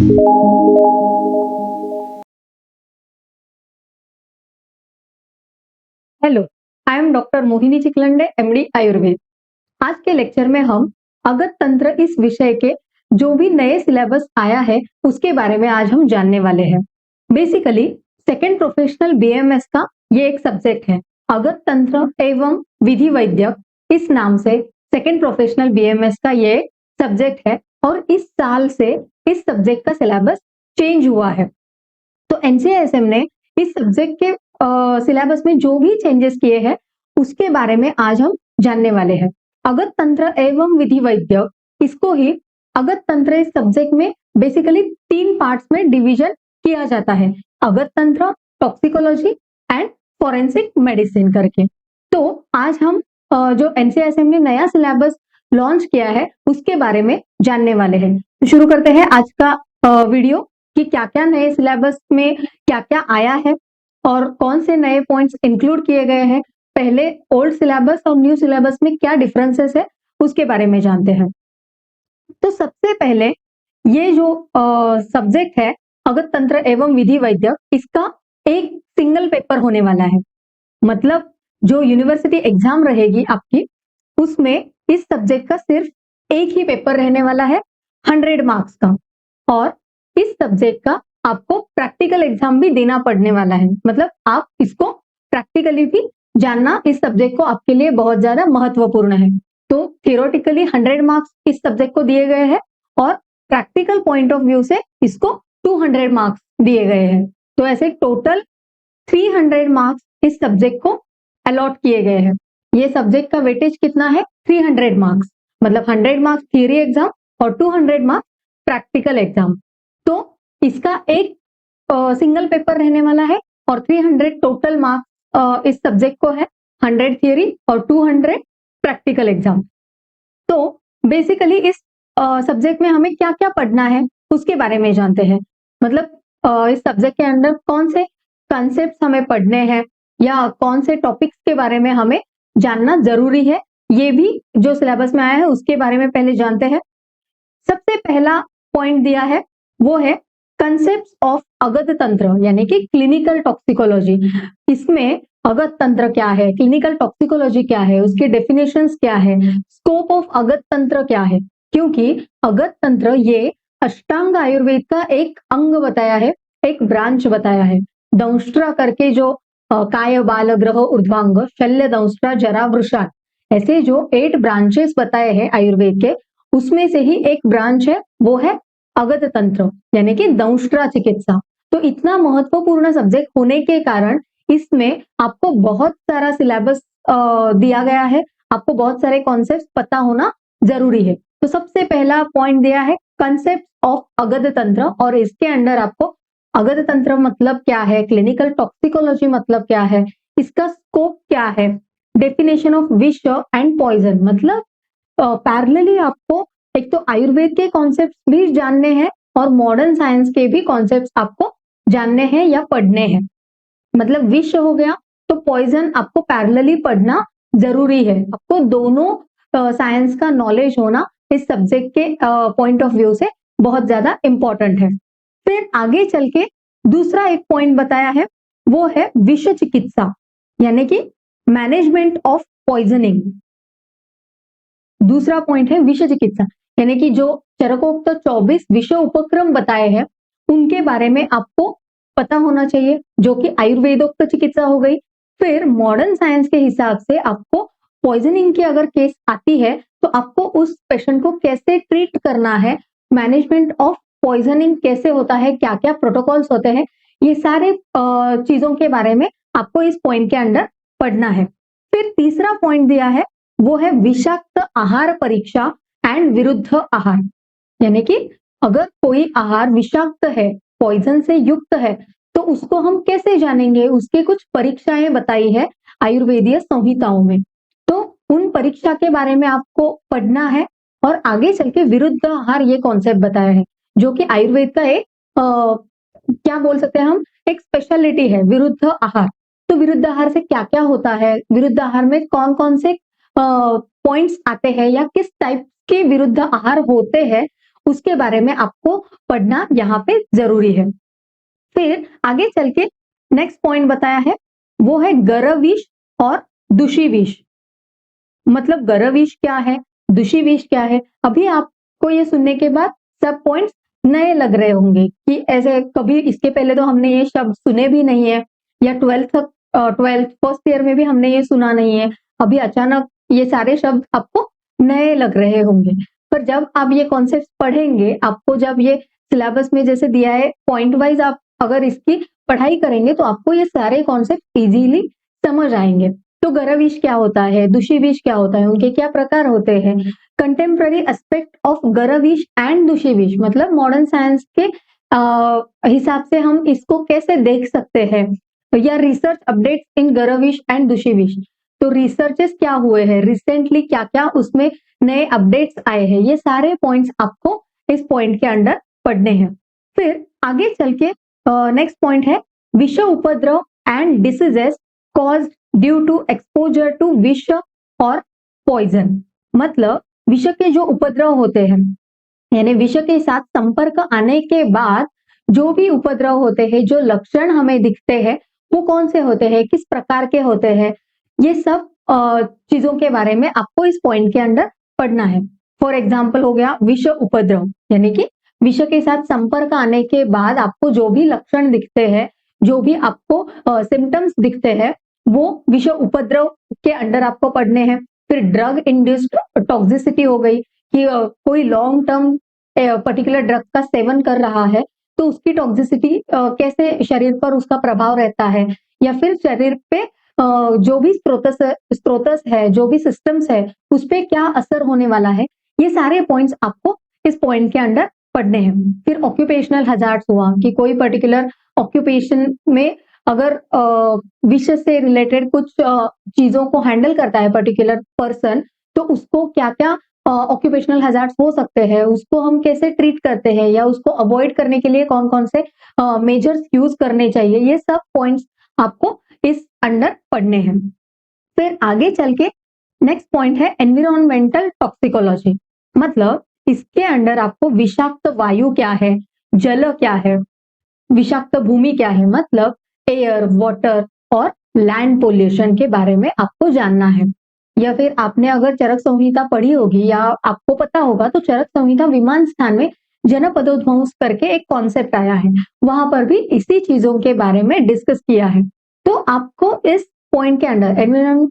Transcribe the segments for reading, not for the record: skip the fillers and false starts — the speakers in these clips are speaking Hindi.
Hello, I am doctor Mohini Chiklande, MD Ayurveda. आज के लेक्चर में हम अगत तंत्र इस विषय के जो भी नए सिलेबस आया है उसके बारे में आज हम जानने वाले हैं। बेसिकली सेकेंड प्रोफेशनल बीएमएस का ये एक सब्जेक्ट है, अगत तंत्र एवं विधि वैद्य। इस नाम से सेकेंड प्रोफेशनल बीएमएस का ये सब्जेक्ट है और इस साल से इस सब्जेक्ट का सिलेबस चेंज हुआ है। तो एनसीआईएसएम ने इस सब्जेक्ट के सिलेबस में जो भी चेंजेस किए हैं उसके बारे में आज हम जानने वाले हैं। अगत तंत्र एवं विधि वैद्य, इसको ही अगत तंत्र इस सब्जेक्ट में बेसिकली 3 पार्ट्स में डिवीजन किया जाता है, अगत तंत्र, टॉक्सिकोलॉजी एंड फॉरेंसिक मेडिसिन करके। तो आज हम जो एनसीआईएसएम ने नया सिलेबस लॉन्च किया है उसके बारे में जानने वाले हैं। तो शुरू करते हैं आज का वीडियो कि क्या क्या नए सिलेबस में क्या क्या आया है और कौन से नए पॉइंट्स इंक्लूड किए गए हैं। पहले ओल्ड सिलेबस और न्यू सिलेबस में क्या डिफरेंसेस है उसके बारे में जानते हैं। तो सबसे पहले ये जो सब्जेक्ट है अगत तंत्र एवं विधि वैद्य, इसका एक सिंगल पेपर होने वाला है। मतलब जो यूनिवर्सिटी एग्जाम रहेगी आपकी, उसमें इस सब्जेक्ट का सिर्फ एक ही पेपर रहने वाला है 100 मार्क्स का, और इस सब्जेक्ट का आपको प्रैक्टिकल एग्जाम भी देना पड़ने वाला है। मतलब आप इसको प्रैक्टिकली भी जानना इस सब्जेक्ट को आपके लिए बहुत ज्यादा महत्वपूर्ण है। तो थियोरेटिकली 100 मार्क्स इस सब्जेक्ट को दिए गए हैं और प्रैक्टिकल पॉइंट ऑफ व्यू से इसको 200 मार्क्स दिए गए हैं। तो ऐसे टोटल 300 मार्क्स इस सब्जेक्ट को अलॉट किए गए हैं। ये सब्जेक्ट का वेटेज कितना है? 300 मार्क्स, मतलब 100 मार्क्स थियरी एग्जाम और 200 मार्क्स प्रैक्टिकल एग्जाम। तो इसका एक सिंगल पेपर रहने वाला है और 300 टोटल मार्क्स इस सब्जेक्ट को है, 100 थियरी और 200 प्रैक्टिकल एग्जाम। तो बेसिकली इस सब्जेक्ट में हमें क्या क्या पढ़ना है उसके बारे में जानते हैं। मतलब इस सब्जेक्ट के अंदर कौन से कॉन्सेप्ट हमें पढ़ने हैं या कौन से टॉपिक्स के बारे में हमें जानना जरूरी है, ये भी जो सिलेबस में आया है उसके बारे में पहले जानते हैं। सबसे पहला पॉइंट दिया है वो है कंसेप्ट ऑफ अगत तंत्र, यानी कि क्लिनिकल टॉक्सिकोलॉजी। इसमें अगत तंत्र क्या है, क्लिनिकल टॉक्सिकोलॉजी क्या है, उसके डेफिनेशंस क्या है, स्कोप ऑफ अगत तंत्र क्या है। क्योंकि अगत तंत्र ये अष्टांग आयुर्वेद का एक अंग बताया है, एक ब्रांच बताया है। दंष्ट्रा करके जो काय बाल ग्रह ऊर्ध्वांग शल्य दंष्ट्रा जरा वृषा, ऐसे जो 8 ब्रांचेस बताए हैं आयुर्वेद के, उसमें से ही एक ब्रांच है वो है अगत तंत्र, यानी कि दंष्ट्रा चिकित्सा। तो इतना महत्वपूर्ण सब्जेक्ट होने के कारण इसमें आपको बहुत सारा सिलेबस दिया गया है, आपको बहुत सारे कॉन्सेप्ट पता होना जरूरी है। तो सबसे पहला पॉइंट दिया है कंसेप्ट ऑफ अगत तंत्र, और इसके अंदर आपको अगत तंत्र मतलब क्या है, क्लिनिकल टॉक्सिकोलॉजी मतलब क्या है, इसका स्कोप क्या है, डेफिनेशन ऑफ विष एंड पॉइजन। मतलब पैरेलली आपको एक तो आयुर्वेद के कॉन्सेप्ट भी जानने हैं और मॉडर्न साइंस के भी कॉन्सेप्ट आपको जानने हैं या पढ़ने हैं। मतलब विष हो गया तो पॉइजन आपको पैरेलली पढ़ना जरूरी है। आपको दोनों साइंस का नॉलेज होना इस सब्जेक्ट के पॉइंट ऑफ व्यू से बहुत ज्यादा इंपॉर्टेंट है। फिर आगे चल के दूसरा एक पॉइंट बताया है वो है विष चिकित्सा, यानी कि मैनेजमेंट ऑफ पॉइजनिंग। दूसरा पॉइंट है विष चिकित्सा, यानी कि जो चरकोक्त 24 विषय उपक्रम बताए हैं उनके बारे में आपको पता होना चाहिए, जो कि आयुर्वेदोक्त चिकित्सा हो गई। फिर मॉडर्न साइंस के हिसाब से आपको पॉइजनिंग की अगर केस आती है तो आपको उस पेशेंट को कैसे ट्रीट करना है, मैनेजमेंट ऑफ पॉइजनिंग कैसे होता है, क्या क्या प्रोटोकॉल्स होते हैं, ये सारे चीजों के बारे में आपको इस पॉइंट के अंदर पढ़ना है। फिर तीसरा पॉइंट दिया है वो है विषाक्त आहार परीक्षा एंड विरुद्ध आहार, यानी कि अगर कोई आहार विषाक्त है, पॉइजन से युक्त है, तो उसको हम कैसे जानेंगे, उसके कुछ परीक्षाएं बताई है आयुर्वेदीय संहिताओं में। तो उन परीक्षा के बारे में आपको पढ़ना है और आगे चल के विरुद्ध आहार ये कॉन्सेप्ट बताया है, जो कि आयुर्वेद का एक क्या बोल सकते हैं हम, एक स्पेशलिटी है विरुद्ध आहार। तो विरुद्ध आहार से क्या क्या होता है, विरुद्ध आहार में कौन कौन से पॉइंट्स आते हैं या किस टाइप के विरुद्ध आहार होते हैं, उसके बारे में आपको पढ़ना यहाँ पे जरूरी है। फिर आगे चल के नेक्स्ट पॉइंट बताया है, वो है गरविश और दुशिविश। मतलब गरविश क्या है, दुशिविश क्या है, अभी आपको ये सुनने के बाद सब पॉइंट्स नए लग रहे होंगे कि ऐसे कभी इसके पहले तो हमने ये शब्द सुने भी नहीं है, या ट्वेल्थ फर्स्ट ईयर में भी हमने ये सुना नहीं है। अभी अचानक ये सारे शब्द आपको नए लग रहे होंगे, पर जब आप ये कॉन्सेप्ट पढ़ेंगे, आपको जब ये सिलेबस में जैसे दिया है पॉइंट वाइज, आप अगर इसकी पढ़ाई करेंगे तो आपको ये सारे कॉन्सेप्ट इजीली समझ आएंगे। तो गरविश क्या होता है, दुशिविश क्या होता है, उनके क्या प्रकार होते हैं, कंटेम्प्ररी एस्पेक्ट ऑफ गरविश एंड दुशिविश, मतलब मॉडर्न साइंस के हिसाब से हम इसको कैसे देख सकते हैं, या रिसर्च अपडेट्स इन गरविश एंड दुशिविश। तो रिसर्चेस क्या हुए हैं रिसेंटली, क्या क्या उसमें नए अपडेट्स आए हैं, ये सारे पॉइंट्स आपको इस पॉइंट के अंदर पढ़ने हैं। फिर आगे चल के नेक्स्ट पॉइंट है विष उपद्रव and diseases caused due to exposure to विष और पॉइजन। मतलब विष के जो उपद्रव होते हैं, यानी विष के साथ संपर्क आने के बाद जो भी उपद्रव होते हैं, जो लक्षण हमें दिखते हैं, वो कौन से होते हैं, किस प्रकार के होते हैं, ये सब चीजों के बारे में आपको इस पॉइंट के अंदर पढ़ना है। फॉर एग्जाम्पल हो गया विष उपद्रव, यानी कि विष के साथ संपर्क आने के बाद आपको जो भी लक्षण दिखते हैं, जो भी आपको सिम्टम्स दिखते हैं, वो विष उपद्रव के अंदर आपको पढ़ने हैं। फिर ड्रग इंड्यूस्ड टॉक्सिसिटी हो गई कि कोई लॉन्ग टर्म पर्टिकुलर ड्रग का सेवन कर रहा है तो उसकी टॉक्सिसिटी कैसे शरीर पर उसका प्रभाव रहता है, या फिर शरीर पे जो भी स्त्रोतस है, जो भी सिस्टम्स है, उस पर क्या असर होने वाला है, ये सारे पॉइंट्स आपको इस पॉइंट के अंदर पढ़ने हैं। फिर ऑक्यूपेशनल हजार्ड्स हुआ कि कोई पर्टिकुलर ऑक्यूपेशन में अगर विषय से रिलेटेड कुछ चीजों को हैंडल करता है पर्टिकुलर पर्सन, तो उसको क्या क्या ऑक्यूपेशनल हजार्ड्स हो सकते हैं, उसको हम कैसे ट्रीट करते हैं, या उसको अवॉइड करने के लिए कौन कौन से मेजर्स यूज करने चाहिए, ये सब पॉइंट्स आपको इस अंडर पढ़ने हैं। फिर आगे चल के नेक्स्ट पॉइंट है एनवायरमेंटल टॉक्सिकोलॉजी। मतलब इसके अंडर आपको विषाक्त वायु क्या है, जल क्या है, विषाक्त भूमि क्या है, मतलब एयर, वाटर और लैंड पोल्यूशन के बारे में आपको जानना है। या फिर आपने अगर चरक संहिता पढ़ी होगी या आपको पता होगा, तो चरक संहिता विमान स्थान में जनपदोध्वंस करके एक कॉन्सेप्ट आया है, वहां पर भी इसी चीजों के बारे में डिस्कस किया है। तो आपको इस पॉइंट के अंदर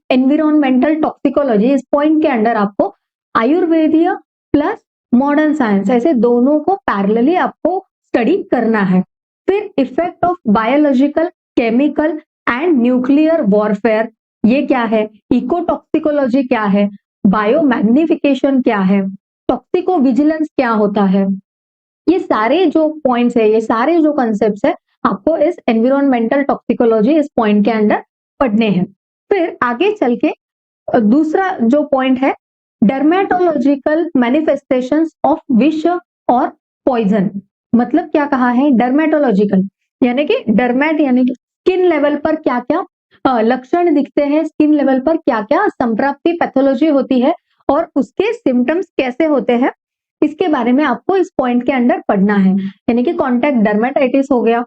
एनवायरमेंटल टॉक्सिकोलॉजी, इस पॉइंट के अंदर आपको आयुर्वेदीय प्लस मॉडर्न साइंस, ऐसे दोनों को पैरेलली आपको स्टडी करना है। फिर effect of biological, chemical and nuclear warfare, ये क्या है, इकोटॉक्सिकोलॉजी क्या है, बायोमैग्निफिकेशन क्या है, टॉक्सिको विजिलेंस क्या होता है, ये सारे जो पॉइंट्स है, ये सारे जो कॉन्सेप्ट्स है, आपको इस एनवायरमेंटल टॉक्सिकोलॉजी इस पॉइंट के अंदर पढ़ने हैं। फिर आगे चल के दूसरा जो पॉइंट है डर्मेटोलॉजिकल मैनिफेस्टेशंस ऑफ विष और पॉइजन। मतलब क्या कहा है, डर्मेटोलॉजिकल यानी कि डर्मेट यानी कि स्किन लेवल पर क्या क्या लक्षण दिखते हैं, स्किन लेवल पर क्या क्या संप्राप्ति पैथोलॉजी होती है और उसके सिम्टम्स कैसे होते हैं, इसके बारे में आपको इस पॉइंट के अंदर पढ़ना है। यानी कि कॉन्टैक्ट डर्मेटाइटिस हो गया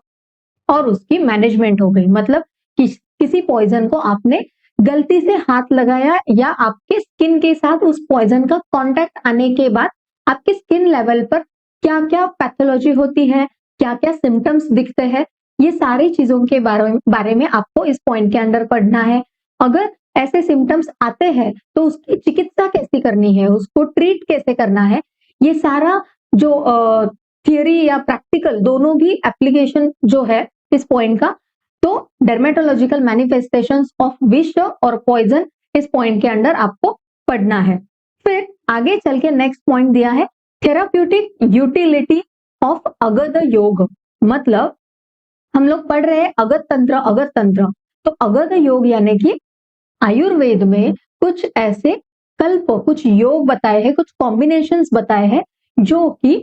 और उसकी मैनेजमेंट हो गई। मतलब किसी पॉइजन को आपने गलती से हाथ लगाया या आपके स्किन के साथ उस पॉइजन का कांटेक्ट आने के बाद आपके स्किन लेवल पर क्या क्या पैथोलॉजी होती है, क्या क्या सिम्टम्स दिखते हैं, ये सारी चीजों के बारे में आपको इस पॉइंट के अंदर पढ़ना है। अगर ऐसे सिम्टम्स आते हैं तो उसकी चिकित्सा कैसे करनी है, उसको ट्रीट कैसे करना है, ये सारा जो थियरी या प्रैक्टिकल दोनों भी एप्लीकेशन जो है इस पॉइंट का, तो डर्मेटोलॉजिकल मैनिफेस्टेशंस ऑफ विष और पॉइजन इस पॉइंट के अंदर आपको पढ़ना है। फिर आगे चल के नेक्स्ट पॉइंट दिया है थेराप्यूटिक यूटिलिटी ऑफ अगध योग। मतलब हम लोग पढ़ रहे हैं अगध तंत्र, तो अगध योग यानी कि आयुर्वेद में कुछ ऐसे कुछ योग बताए हैं, कुछ कॉम्बिनेशंस बताए हैं जो कि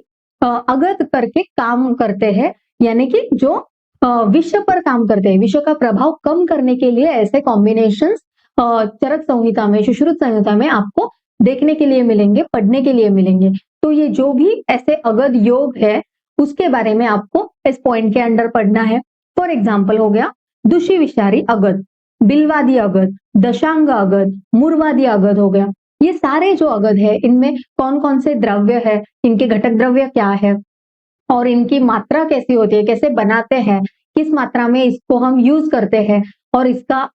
अगध करके काम करते हैं, यानी कि जो विष पर काम करते हैं, विष का प्रभाव कम करने के लिए ऐसे कॉम्बिनेशंस चरक संहिता में, सुश्रुत संहिता में आपको देखने के लिए मिलेंगे, पढ़ने के लिए मिलेंगे। तो ये जो भी ऐसे अगध योग है उसके बारे में आपको इस पॉइंट के अंडर पढ़ना है। फॉर एग्जाम्पल हो गया दुषी विषारी अगध, बिलवादी अगध, दशांग अगध, मूर्वादी अगध हो गया। ये सारे जो अगध है इनमें कौन कौन से द्रव्य है, इनके घटक द्रव्य क्या है और इनकी मात्रा कैसी होती है, कैसे बनाते हैं, किस मात्रा में इसको हम यूज करते हैं और इसका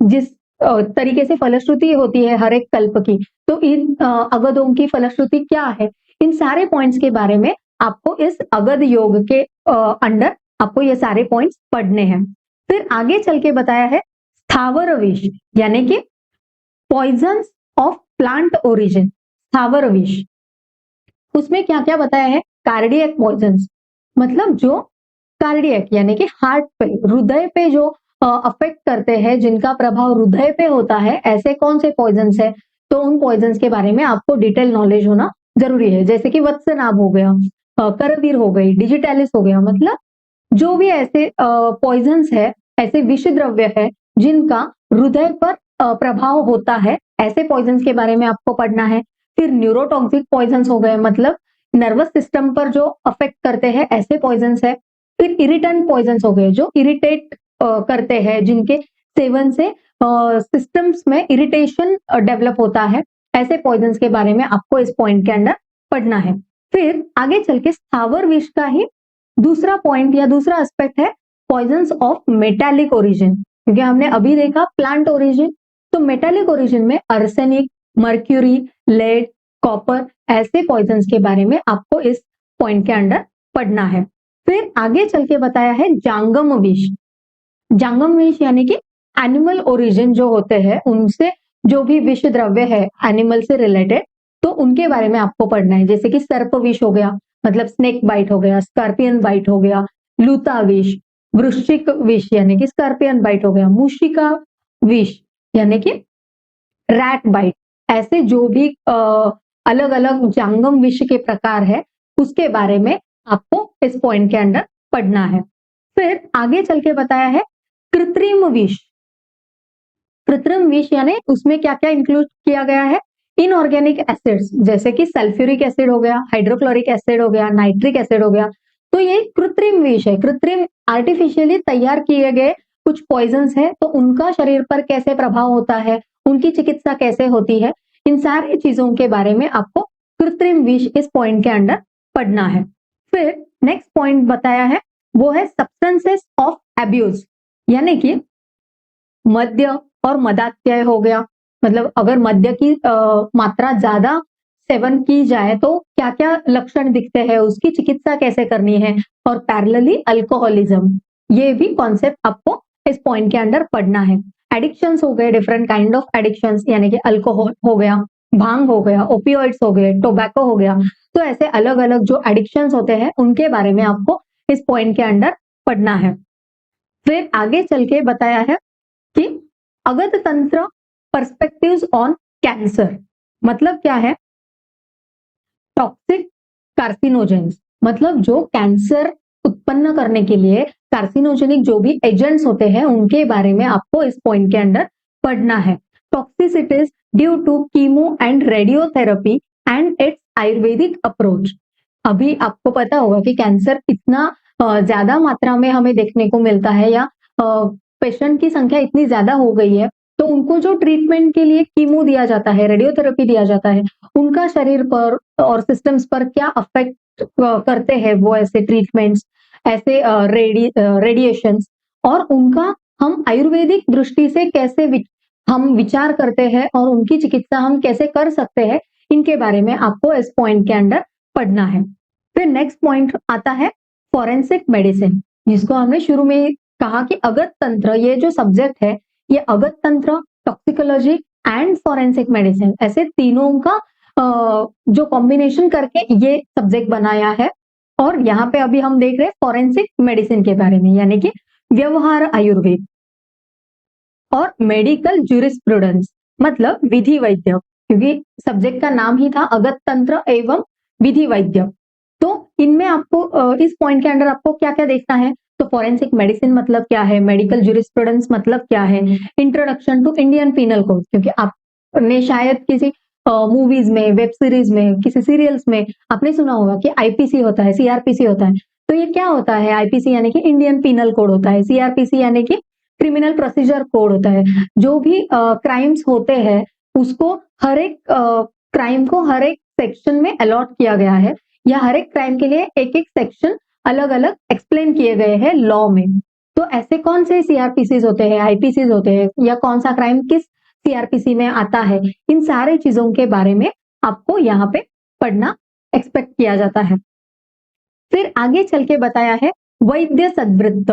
जिस तरीके से फलश्रुति होती है हर एक कल्प की, तो इन अगधों की फलश्रुति क्या है, इन सारे पॉइंट्स के बारे में आपको इस अगध योग के अंडर आपको ये सारे पॉइंट्स पढ़ने हैं। फिर आगे चल के बताया है स्थावर विष, यानी कि पॉइजन्स ऑफ प्लांट ओरिजिन। स्थावर विष उसमें क्या क्या बताया है, कार्डियक पॉइजन्स, मतलब जो कार्डियक यानी कि हार्ट पे, हृदय पे जो अफेक्ट करते हैं, जिनका प्रभाव हृदय पे होता है, ऐसे कौन से पॉइजन्स है, तो उन पॉइजन्स के बारे में आपको डिटेल नॉलेज होना जरूरी है। जैसे कि वत्सनाभ हो गया, करवीर हो गई, डिजिटैलिस हो गया, मतलब जो भी ऐसे पॉइजन्स है, ऐसे विष द्रव्य है जिनका हृदय पर प्रभाव होता है, ऐसे पॉइजन्स के बारे में आपको पढ़ना है। फिर न्यूरोटॉक्सिक पॉइजन्स हो गए, मतलब नर्वस सिस्टम पर जो अफेक्ट करते हैं ऐसे पॉइजन्स है। फिर इरिटेंट पॉइजन्स हो गए, जो इरिटेट करते हैं, जिनके सेवन से सिस्टम्स में इरिटेशन डेवलप होता है, ऐसे पॉइजन्स के बारे में आपको इस पॉइंट के अंदर पढ़ना है। फिर आगे चल के स्थावर विष का ही दूसरा पॉइंट या दूसरा एस्पेक्ट है पॉइजन्स ऑफ मेटालिक ओरिजिन, क्योंकि हमने अभी देखा प्लांट ओरिजिन, तो मेटालिक ओरिजिन में आर्सेनिक, मर्क्यूरी, लेड, कॉपर, ऐसे पॉइजन्स के बारे में आपको इस पॉइंट के अंदर पढ़ना है। फिर आगे चल के बताया है जांगम विष। जांगम विष यानी कि एनिमल ओरिजिन जो होते हैं, उनसे जो भी विष द्रव्य है एनिमल से रिलेटेड, तो उनके बारे में आपको पढ़ना है। जैसे कि सर्प विष हो गया, मतलब स्नेक बाइट हो गया, स्कॉर्पियन बाइट हो गया, लूता विष, वृश्चिक विष यानी कि स्कॉर्पियन बाइट हो गया, मूशिका विष यानी कि रैट बाइट, ऐसे जो भी अलग अलग जांगम विष के प्रकार है उसके बारे में आपको इस पॉइंट के अंदर पढ़ना है। फिर आगे चल के बताया है कृत्रिम विष। कृत्रिम विष यानी उसमें क्या क्या इंक्लूड किया गया है, इनऑर्गेनिक एसिड्स, जैसे कि सल्फ्यूरिक एसिड हो गया, हाइड्रोक्लोरिक एसिड हो गया, नाइट्रिक एसिड हो गया, तो ये कृत्रिम विष है। कृत्रिम आर्टिफिशियली तैयार किए गए कुछ पॉइजन्स है, तो उनका शरीर पर कैसे प्रभाव होता है, उनकी चिकित्सा कैसे होती है, इन सारी चीजों के बारे में आपको कृत्रिम विष इस पॉइंट के अंदर पढ़ना है। फिर नेक्स्ट पॉइंट बताया है वो है सब्सटेंसेस ऑफ एब्यूज, यानी कि मद्य और मदात्यय हो गया, मतलब अगर मद्य की मात्रा ज्यादा सेवन की जाए तो क्या क्या लक्षण दिखते हैं, उसकी चिकित्सा कैसे करनी है, और पैरेलली अल्कोहलिज्म, ये भी कॉन्सेप्ट आपको इस पॉइंट के अंदर पढ़ना है। एडिक्शंस हो गए, डिफरेंट काइंड ऑफ एडिक्शंस, यानी कि अल्कोहल हो गया, भांग हो गया, ओपियोइड्स हो गए, टोबैको हो गया, तो ऐसे अलग अलग जो एडिक्शंस होते हैं उनके बारे में आपको इस पॉइंट के अंदर पढ़ना है। फिर आगे चल के बताया है कि अगध तंत्र पर्सपेक्टिव्स ऑन कैंसर, मतलब क्या है, टॉक्सिक कार्सिनोजेंस, मतलब जो कैंसर उत्पन्न करने के लिए कार्सिनोजेनिक जो भी एजेंट्स होते हैं उनके बारे में आपको इस पॉइंट के अंदर पढ़ना है। Toxicities due to chemo and radiotherapy and its Ayurvedic approach. अभी आपको पता होगा कि कैंसर इतना ज्यादा मात्रा में हमें देखने को मिलता है, या पेशेंट की संख्या इतनी ज्यादा हो गई है, तो उनको जो ट्रीटमेंट के लिए कीमो दिया जाता है, रेडियोथेरेपी दिया जाता है, उनका शरीर पर और सिस्टम्स पर क्या अफेक्ट करते हैं वो ऐसे ट्रीटमेंट्स, ऐसे रेडिएशंस, और उनका हम आयुर्वेदिक दृष्टि से कैसे हम विचार करते हैं और उनकी चिकित्सा हम कैसे कर सकते हैं, इनके बारे में आपको इस पॉइंट के अंदर पढ़ना है। फिर नेक्स्ट पॉइंट आता है फॉरेंसिक मेडिसिन, जिसको हमने शुरू में कहा कि अगध तंत्र, ये जो सब्जेक्ट है ये अगध तंत्र, टॉक्सिकोलॉजी एंड फॉरेंसिक मेडिसिन, ऐसे तीनों का जो कॉम्बिनेशन करके ये सब्जेक्ट बनाया है। और यहाँ पे अभी हम देख रहे हैं फॉरेंसिक मेडिसिन के बारे में, यानी कि व्यवहार आयुर्वेद और मेडिकल ज्यूरिस्प्रूडेंस, मतलब विधि वैद्य, क्योंकि सब्जेक्ट का नाम ही था अगध तंत्र एवं विधि वैद्य। तो इनमें आपको इस पॉइंट के अंदर आपको क्या क्या देखना है, तो फॉरेंसिक मेडिसिन मतलब क्या है, मेडिकल ज्यूरिस्प्रूडेंस मतलब क्या है, introduction to Indian Penal Code, क्योंकि आपने शायद किसी मूवीज में, वेब सीरीज में, किसी सीरियल्स में आपने सुना होगा कि आईपीसी होता है, सीआरपीसी होता है। तो ये क्या होता है? आईपीसी यानी कि इंडियन पिनल कोड होता है, सीआरपीसी यानी कि क्रिमिनल प्रोसीजर कोड होता है। जो भी क्राइम्स होते हैं उसको हर एक क्राइम को हर एक सेक्शन में अलॉट किया गया है, या हर एक क्राइम के लिए एक एक सेक्शन अलग अलग एक्सप्लेन किए गए हैं लॉ में। तो ऐसे कौन से सीआरपीसीज होते हैं, आईपीसीज होते हैं, या कौन सा क्राइम किस सीआरपीसी में आता है, इन सारे चीजों के बारे में आपको यहाँ पे पढ़ना एक्सपेक्ट किया जाता है। फिर आगे चल के बताया है वैद्य सद्वृत्त,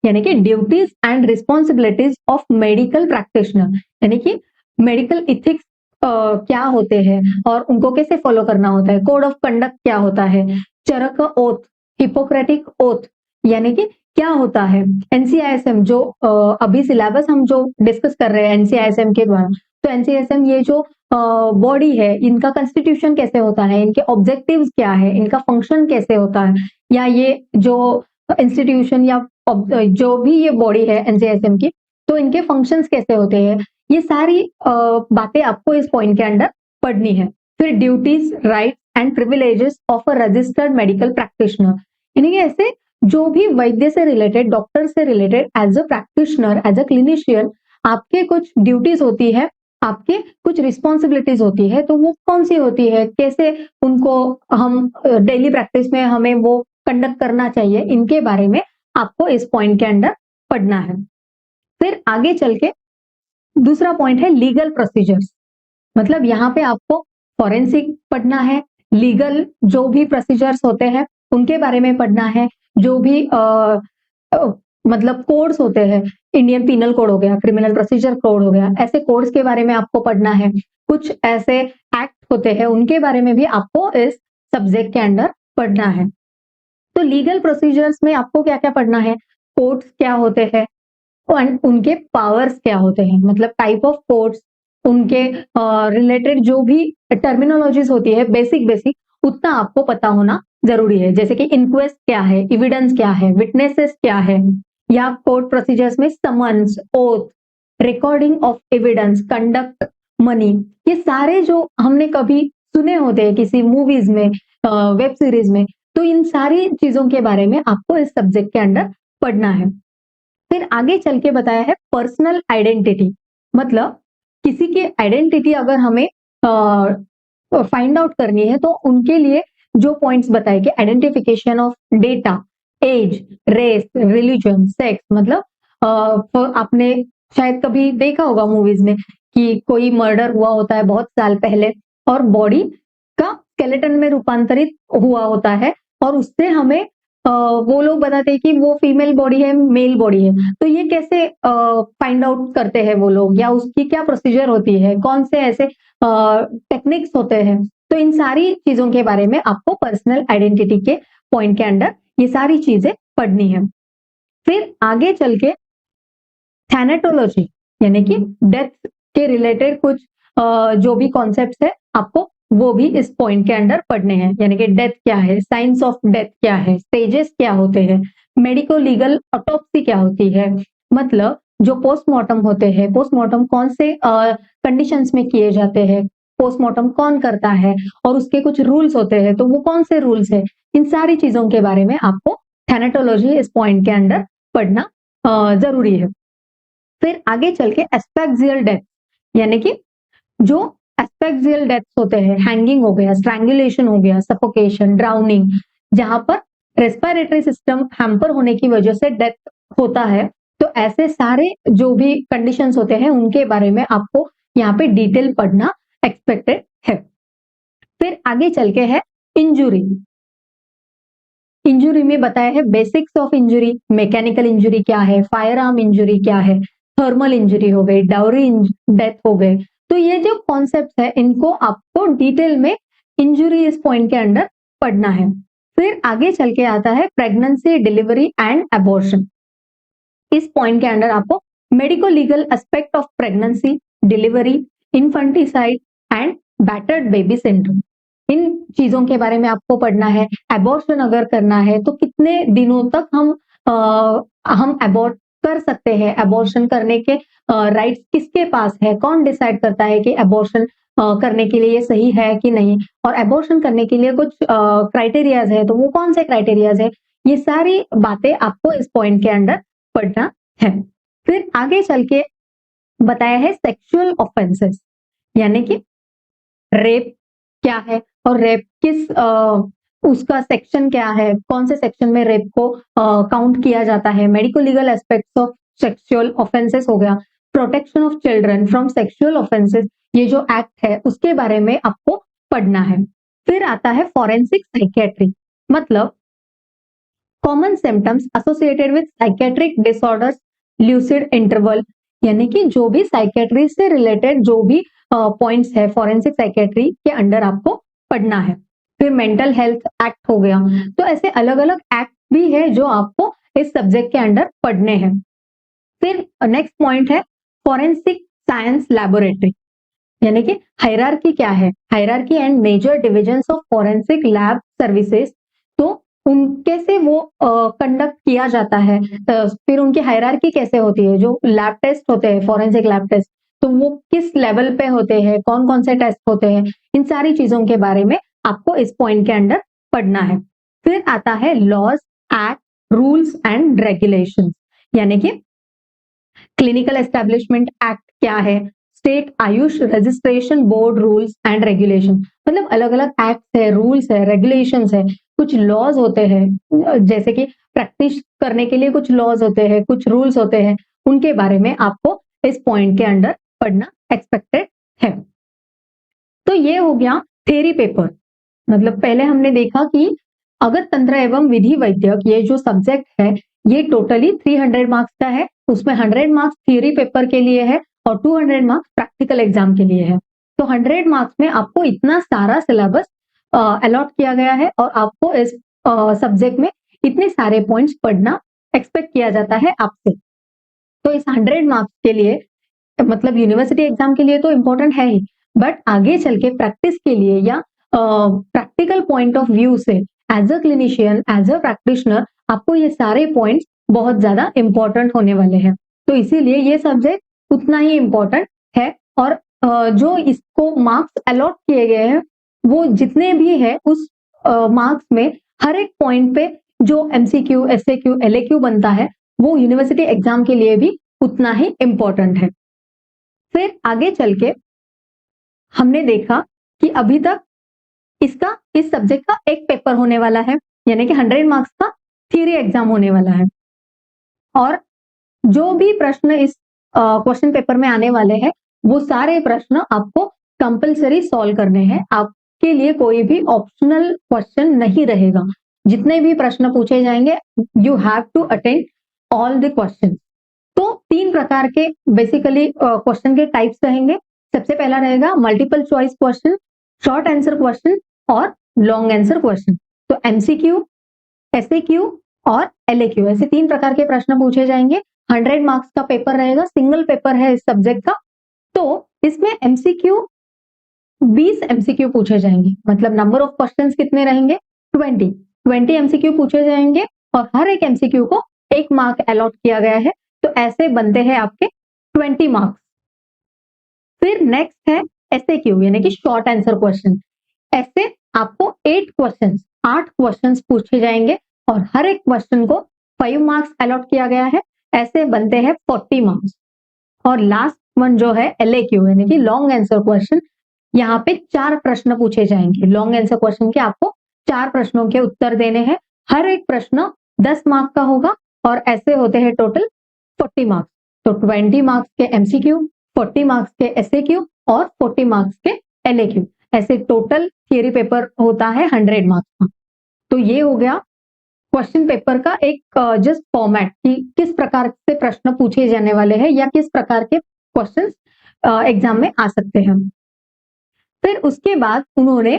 यानी कि duties and responsibilities of medical practitioner, यानी कि मेडिकल इथिक्स क्या होते हैं और उनको कैसे फॉलो करना होता है, कोड ऑफ कंडक्ट क्या होता है, चरक ओथ, हिपोक्रेटिक ओथ यानी कि क्या होता है, एनसीआईएसएम जो अभी सिलेबस हम जो डिस्कस कर रहे हैं एनसीआईएसएम के द्वारा, तो एनसीआईएसएम ये जो बॉडी है इनका कंस्टिट्यूशन कैसे होता है, इनके ऑब्जेक्टिव्स क्या है, इनका फंक्शन कैसे होता है, या ये जो इंस्टीट्यूशन या जो भी ये बॉडी है एनसीआईएसएम की, तो इनके फंक्शंस कैसे होते हैं, ये सारी बातें आपको इस पॉइंट के अंदर पढ़नी है। फिर duties, rights and privileges of a registered medical practitioner, यानी कि ऐसे जो भी वैद्य से रिलेटेड, डॉक्टर से related, as a practitioner, as a clinician आपके कुछ ड्यूटीज होती है, आपके कुछ रिस्पॉन्सिबिलिटीज होती है, तो वो कौन सी होती है, कैसे उनको हम डेली प्रैक्टिस में हमें वो कंडक्ट करना चाहिए, इनके बारे में आपको इस पॉइंट के अंदर पढ़ना है। फिर आगे चल के दूसरा पॉइंट है लीगल प्रोसीजर्स, मतलब यहाँ पे आपको फॉरेंसिक पढ़ना है, लीगल जो भी प्रोसीजर्स होते हैं उनके बारे में पढ़ना है, जो भी मतलब कोड्स होते हैं, इंडियन पिनल कोड हो गया, क्रिमिनल प्रोसीजर कोड हो गया, ऐसे कोड्स के बारे में आपको पढ़ना है। कुछ ऐसे एक्ट होते हैं उनके बारे में भी आपको इस सब्जेक्ट के अंदर पढ़ना है। तो लीगल प्रोसीजर्स में आपको क्या क्या पढ़ना है, कोर्ट्स क्या होते हैं, उनके पावर्स क्या होते हैं, मतलब टाइप ऑफ कोर्ट्स, उनके रिलेटेड जो भी टर्मिनोलॉजीज होती है बेसिक बेसिक उतना आपको पता होना जरूरी है, जैसे कि इंक्वेस्ट क्या है, एविडेंस क्या है, विटनेसेस क्या है, या कोर्ट प्रोसीजर्स में summons, oath, recording of evidence, conduct, money, ये सारे जो हमने कभी सुने होते हैं किसी मूवीज में, वेब सीरीज में, तो इन सारी चीजों के बारे में आपको इस सब्जेक्ट के अंदर पढ़ना है। फिर आगे चल के बताया है पर्सनल आइडेंटिटी, मतलब किसी की आइडेंटिटी अगर हमें फाइंड आउट करनी है तो उनके लिए जो पॉइंट्स बताए कि identification of data, age, race, religion, sex, मतलब आपने शायद कभी देखा होगा मूवीज में कि कोई मर्डर हुआ होता है बहुत साल पहले और बॉडी का स्केलेटन में रूपांतरित हुआ होता है, और उससे हमें वो लोग बताते हैं कि वो फीमेल बॉडी है, मेल बॉडी है, तो ये कैसे फाइंड आउट करते हैं वो लोग, या उसकी क्या प्रोसीजर होती है, कौन से ऐसे टेक्निक्स होते हैं, तो इन सारी चीजों के बारे में आपको पर्सनल आइडेंटिटी के पॉइंट के अंदर ये सारी चीजें पढ़नी है। फिर आगे चल के थैनेटोलॉजी, यानी कि डेथ के रिलेटेड कुछ जो भी कॉन्सेप्ट्स है आपको वो भी इस पॉइंट के अंदर पढ़ने हैं, यानी कि डेथ क्या है, साइंस ऑफ डेथ क्या है, स्टेजेस क्या होते हैं, मेडिको लीगल ऑटोप्सी क्या होती है, मतलब जो पोस्टमार्टम होते हैं, पोस्टमार्टम कौन से कंडीशंस में किए जाते हैं, पोस्टमार्टम कौन करता है, और उसके कुछ रूल्स होते हैं, तो वो कौन से रूल्स है, इन सारी चीजों के बारे में आपको थैनेटोलॉजी इस पॉइंट के अंदर पढ़ना जरूरी है। फिर आगे चल के एस्पेक्सियल डेथ, यानी कि जो एस्पेक्सियल डेथ होते हैं, हैंगिंग हो गया, स्ट्रैंगुलेशन हो गया, सफोकेशन, ड्राउनिंग, जहां पर रेस्पिरेटरी सिस्टम हैम्पर होने की वजह से डेथ होता है, तो ऐसे सारे जो भी कंडीशंस होते हैं उनके बारे में आपको यहाँ पे डिटेल पढ़ना एक्सपेक्टेड है। फिर आगे चल के है इंजुरी, इंजुरी में बताया है basics of injury, mechanical injury क्या है, फायर आर्म इंजुरी क्या है, थर्मल इंजुरी हो गई, डाउरी डेथ हो गए, तो ये जो कॉन्सेप्ट है इनको आपको डिटेल में इंजुरी इस पॉइंट के अंदर पढ़ना है। फिर आगे चल के आता है प्रेगनेंसी, डिलीवरी एंड अबॉर्शन, इस पॉइंट के अंदर आपको medico legal aspect of pregnancy, delivery, infanticide and battered baby syndrome, इन चीजों के बारे में आपको पढ़ना है। अबॉर्शन अगर करना है तो कितने दिनों तक हम अबॉर्ट कर सकते हैं, अबॉर्शन करने के राइट्स किसके पास है, कौन डिसाइड करता है कि अबॉर्शन करने के लिए ये सही है कि नहीं, और एबॉर्शन करने के लिए कुछ क्राइटेरियाज है, तो वो कौन से क्राइटेरियाज है, ये सारी बातें आपको इस पॉइंट के अंदर पढ़ना है। फिर आगे चल के बताया है सेक्सुअल ऑफेंसेस, यानी कि रेप क्या है और रेप किस उसका सेक्शन क्या है, कौन से सेक्शन में रेप को काउंट किया जाता है, medico legal aspects of sexual offences हो गया, protection of children from sexual offences, ये जो एक्ट है उसके बारे में आपको पढ़ना है। फिर आता है फॉरेंसिक साइकेट्री, मतलब common symptoms associated with psychiatric disorders, lucid interval, यानी कि जो भी साइकेट्री से रिलेटेड जो भी पॉइंट्स है फॉरेंसिक साइकेट्री के अंडर आपको पढ़ना है। फिर मेंटल हेल्थ एक्ट हो गया, तो ऐसे अलग अलग एक्ट भी है जो आपको इस सब्जेक्ट के अंडर पढ़ने हैं। फिर नेक्स्ट पॉइंट है फॉरेंसिक साइंस लैबोरेटरी, यानी कि हायरार्की क्या है, hierarchy and major divisions of forensic lab services, तो उनके से वो कंडक्ट किया जाता है। फिर उनकी हायरार्की कैसे होती है, जो लैब टेस्ट होते हैं फॉरेंसिक लैब टेस्ट, तो वो किस लेवल पे होते हैं, कौन कौन से टेस्ट होते हैं, इन सारी चीजों के बारे में आपको इस पॉइंट के अंदर पढ़ना है। फिर आता है laws, act, rules and regulations, यानी कि क्लिनिकल एस्टेब्लिशमेंट एक्ट क्या है, state AYUSH registration board rules and regulation, मतलब अलग अलग एक्ट है, रूल्स है, रेगुलेशंस है, कुछ लॉज होते हैं, जैसे कि प्रैक्टिस करने के लिए कुछ लॉज होते हैं, कुछ रूल्स होते हैं, उनके बारे में आपको इस पॉइंट के अंदर पढ़ना एक्सपेक्टेड है। तो ये हो गया थ्योरी पेपर, मतलब पहले हमने देखा कि अगत तंत्र एवं विधि वैद्यक ये जो सब्जेक्ट है ये टोटली 300 मार्क्स का है, उसमें 100 मार्क्स थ्योरी पेपर के लिए है और 200 मार्क्स प्रैक्टिकल एग्जाम के लिए है। तो 100 मार्क्स में आपको इतना सारा सिलेबस अलॉट किया गया है और आपको इस सब्जेक्ट में इतने सारे पॉइंट्स पढ़ना एक्सपेक्ट किया जाता है आपसे। तो इस 100 मार्क्स के लिए मतलब यूनिवर्सिटी एग्जाम के लिए तो इम्पोर्टेंट है ही, बट आगे चल के प्रैक्टिस के लिए या प्रैक्टिकल पॉइंट ऑफ व्यू से as a clinician, as a practitioner, आपको ये सारे पॉइंट्स बहुत ज्यादा इंपॉर्टेंट होने वाले हैं। तो इसीलिए ये सब्जेक्ट उतना ही इम्पोर्टेंट है और जो इसको मार्क्स अलॉट किए गए हैं वो जितने भी है उस मार्क्स में हर एक पॉइंट पे जो एमसीक्यू, एसएक्यू, एलएक्यू बनता है वो यूनिवर्सिटी एग्जाम के लिए भी उतना ही इम्पोर्टेंट है। फिर आगे चल के हमने देखा कि अभी तक इसका इस सब्जेक्ट का एक पेपर होने वाला है, यानी कि 100 मार्क्स का थ्योरी एग्जाम होने वाला है और जो भी प्रश्न इस क्वेश्चन पेपर में आने वाले हैं वो सारे प्रश्न आपको कंपलसरी सॉल्व करने हैं, आपके लिए कोई भी ऑप्शनल क्वेश्चन नहीं रहेगा। जितने भी प्रश्न पूछे जाएंगे you have to attend all the question. तो 3 प्रकार के बेसिकली क्वेश्चन के टाइप्स रहेंगे। सबसे पहला रहेगा multiple choice question, short answer question और लॉन्ग आंसर क्वेश्चन। तो एमसीक्यू, एसएक्यू और एलएक्यू, ऐसे 3 प्रकार के प्रश्न पूछे जाएंगे। 100 मार्क्स का पेपर रहेगा, सिंगल पेपर है इस सब्जेक्ट का। तो इसमें एमसीक्यू 20 एमसीक्यू पूछे जाएंगे, मतलब नंबर ऑफ क्वेश्चंस कितने रहेंगे 20 एमसीक्यू पूछे जाएंगे और हर एक एमसीक्यू को 1 मार्क अलॉट किया गया है। तो ऐसे बनते हैं आपके 20 मार्क्स। फिर नेक्स्ट है एसएक्यू, यानी कि शॉर्ट आंसर क्वेश्चन। ऐसे आपको 8 क्वेश्चंस पूछे जाएंगे और हर एक क्वेश्चन को 5 मार्क्स अलॉट किया गया है। ऐसे बनते हैं 40 मार्क्स। और लास्ट वन जो है एलएक्यू, यानी कि लॉन्ग आंसर क्वेश्चन। यहाँ पे 4 प्रश्न पूछे जाएंगे। लॉन्ग आंसर क्वेश्चन के आपको 4 प्रश्नों के उत्तर देने हैं। हर एक प्रश्न 10 मार्क का होगा और ऐसे होते हैं टोटल 40 मार्क्स। तो 20 मार्क्स के एमसीक्यू, 40 मार्क्स के एसएक्यू और 40 मार्क्स के एलएक्यू, ऐसे टोटल थियरी पेपर होता है 100 मार्क्स का। तो ये हो गया क्वेश्चन पेपर का एक जस्ट फॉर्मेट कि किस प्रकार से प्रश्न पूछे जाने वाले हैं या किस प्रकार के क्वेश्चंस एग्जाम में आ सकते हैं। फिर उसके बाद उन्होंने,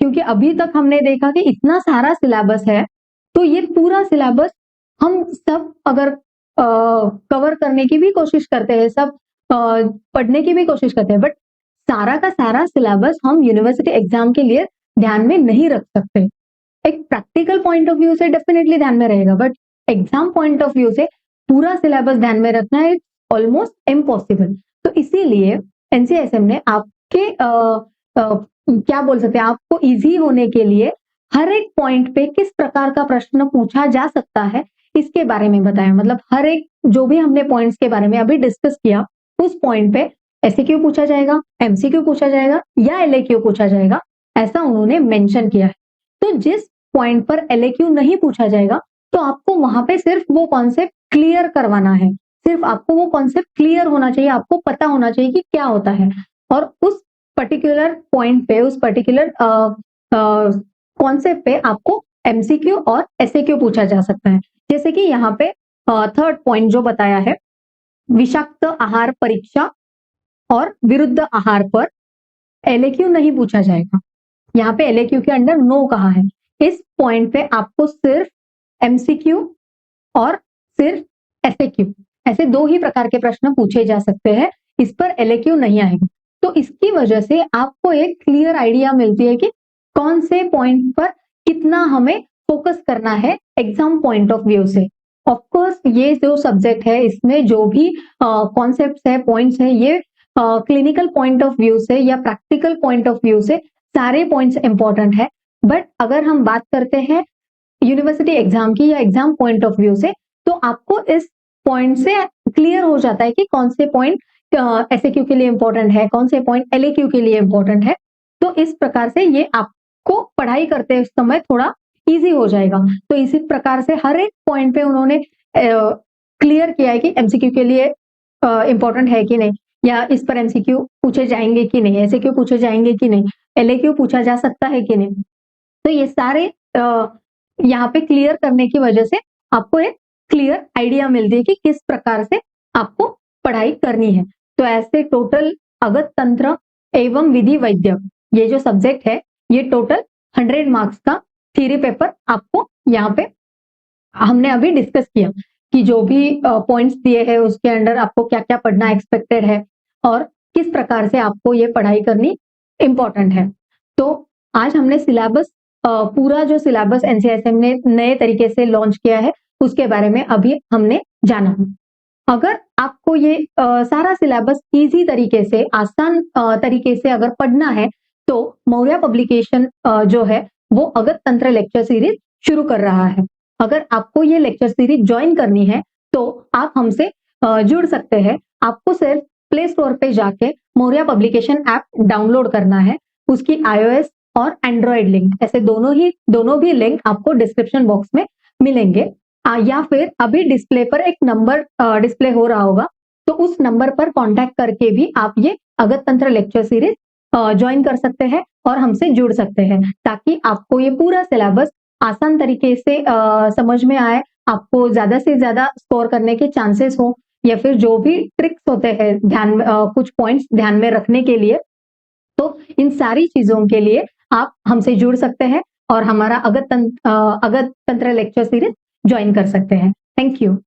क्योंकि अभी तक हमने देखा कि इतना सारा सिलेबस है तो ये पूरा सिलेबस हम सब अगर कवर करने की भी कोशिश करते हैं, सब पढ़ने की भी कोशिश करते हैं, बट सारा का सारा सिलेबस हम यूनिवर्सिटी एग्जाम के लिए ध्यान में नहीं रख सकते। एक प्रैक्टिकल पॉइंट ऑफ व्यू से डेफिनेटली ध्यान में रहेगा, but exam point of view से पूरा सिलेबस ध्यान में रखना है ऑलमोस्ट इम्पॉसिबल। तो इसीलिए एनसीएसएम ने आप कि क्या बोल सकते हैं, आपको इजी होने के लिए हर एक पॉइंट पे किस प्रकार का प्रश्न पूछा जा सकता है इसके बारे में बताया। मतलब हर एक जो भी हमने पॉइंट्स के बारे में अभी डिस्कस किया, उस पॉइंट पे एसक्यू पूछा जाएगा, एमसीक्यू पूछा जाएगा या एलएक्यू पूछा जाएगा, ऐसा उन्होंने मेंशन किया है। तो जिस पॉइंट पर एलएक्यू नहीं पूछा जाएगा, तो आपको वहां पे सिर्फ वो कॉन्सेप्ट क्लियर करवाना है, सिर्फ आपको वो कॉन्सेप्ट क्लियर होना चाहिए, आपको पता होना चाहिए कि क्या होता है, और उस पर्टिकुलर पॉइंट पे, उस पर्टिकुलर कॉन्सेप्ट पे आपको एमसीक्यू और एसएक्यू पूछा जा सकता है। जैसे कि यहाँ पे थर्ड पॉइंट जो बताया है, विषाक्त आहार परीक्षा और विरुद्ध आहार पर एलएक्यू नहीं पूछा जाएगा। यहाँ पे एलएक्यू के अंडर नो कहा है। इस पॉइंट पे आपको सिर्फ एमसीक्यू और सिर्फ एसएक्यू, ऐसे दो ही प्रकार के प्रश्न पूछे जा सकते हैं, इस पर एलएक्यू नहीं आएगा। तो इसकी वजह से आपको एक क्लियर आइडिया मिलती है कि कौन से पॉइंट पर कितना हमें फोकस करना है एग्जाम पॉइंट ऑफ व्यू से। ऑफ कोर्स ये जो सब्जेक्ट है, इसमें जो भी कॉन्सेप्ट्स है, पॉइंट्स है, ये क्लिनिकल पॉइंट ऑफ व्यू से या प्रैक्टिकल पॉइंट ऑफ व्यू से सारे पॉइंट्स इंपॉर्टेंट है। बट अगर हम बात करते हैं यूनिवर्सिटी एग्जाम की या एग्जाम पॉइंट ऑफ व्यू से, तो आपको इस पॉइंट से क्लियर हो जाता है कि कौन से पॉइंट एसएक्यू के लिए इंपॉर्टेंट है, कौन से पॉइंट एलएक्यू के लिए इंपॉर्टेंट है। तो इस प्रकार से ये आपको पढ़ाई करते समय थोड़ा इजी हो जाएगा। तो इसी प्रकार से हर एक पॉइंट पे उन्होंने क्लियर किया है कि एमसीक्यू के लिए इंपॉर्टेंट है कि नहीं, या इस पर एमसीक्यू पूछे जाएंगे कि नहीं, एसएक्यू पूछे जाएंगे कि नहीं, एलएक्यू पूछा जा सकता है कि नहीं। तो ये सारे यहाँ पे क्लियर करने की वजह से आपको एक क्लियर आइडिया मिलती है कि किस प्रकार से आपको पढ़ाई करनी है। तो ऐसे टोटल अगत तंत्र एवं विधि वैद्य, ये जो सब्जेक्ट है, ये टोटल 100 मार्क्स का थ्योरी पेपर आपको यहाँ पे हमने अभी डिस्कस किया कि जो भी पॉइंट्स दिए हैं उसके अंडर आपको क्या क्या पढ़ना एक्सपेक्टेड है और किस प्रकार से आपको ये पढ़ाई करनी इंपॉर्टेंट है। तो आज हमने सिलेबस, पूरा जो सिलेबस एनसीआईएसएम ने नए तरीके से लॉन्च किया है, उसके बारे में अभी हमने जाना। अगर आपको ये सारा सिलेबस इजी तरीके से, आसान तरीके से अगर पढ़ना है, तो मौर्य पब्लिकेशन जो है वो अगत तंत्र लेक्चर सीरीज शुरू कर रहा है। अगर आपको ये लेक्चर सीरीज ज्वाइन करनी है, तो आप हमसे जुड़ सकते हैं। आपको सिर्फ प्ले स्टोर पे जाके मौर्य पब्लिकेशन ऐप डाउनलोड करना है। उसकी iOS और एंड्रॉयड लिंक, ऐसे दोनों भी लिंक आपको डिस्क्रिप्शन बॉक्स में मिलेंगे। या फिर अभी डिस्प्ले पर एक नंबर डिस्प्ले हो रहा होगा, तो उस नंबर पर कांटेक्ट करके भी आप ये अगत तंत्र लेक्चर सीरीज ज्वाइन कर सकते हैं और हमसे जुड़ सकते हैं, ताकि आपको ये पूरा सिलेबस आसान तरीके से समझ में आए, आपको ज्यादा से ज्यादा स्कोर करने के चांसेस हो, या फिर जो भी ट्रिक्स होते हैं ध्यान कुछ पॉइंट्स ध्यान में रखने के लिए। तो इन सारी चीजों के लिए आप हमसे जुड़ सकते हैं और हमारा अगत तंत्र लेक्चर सीरीज ज्वाइन कर सकते हैं। Thank you.